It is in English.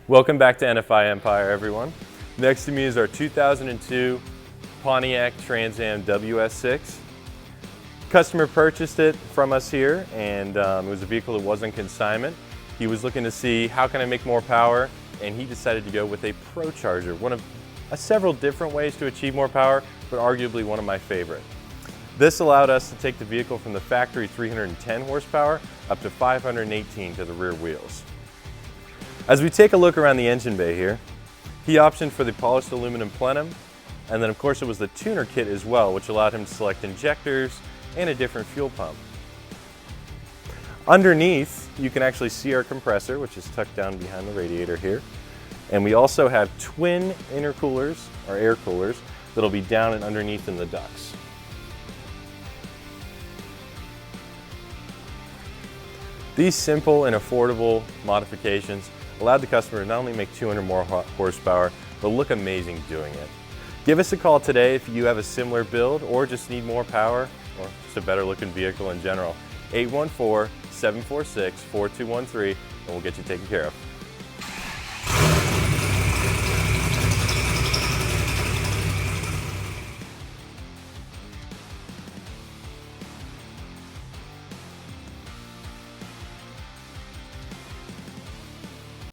Welcome back to NFI Empire, everyone. Next to me is our 2002 Pontiac Trans-Am WS6. Customer purchased it from us here, and it was a vehicle that was on consignment. He was looking to see how can I make more power, and he decided to go with a ProCharger, one of several different ways to achieve more power, but arguably one of my favorite. This allowed us to take the vehicle from the factory 310 horsepower up to 518 to the rear wheels. As we take a look around the engine bay here, he optioned for the polished aluminum plenum, and then of course it was the tuner kit as well, which allowed him to select injectors and a different fuel pump. Underneath, you can actually see our compressor, which is tucked down behind the radiator here. And we also have twin intercoolers, or air coolers, that'll be down and underneath in the ducts. These simple and affordable modifications allowed the customer to not only make 200 more horsepower, but look amazing doing it. Give us a call today if you have a similar build or just need more power or just a better looking vehicle in general. 814-746-4213 and we'll get you taken care of.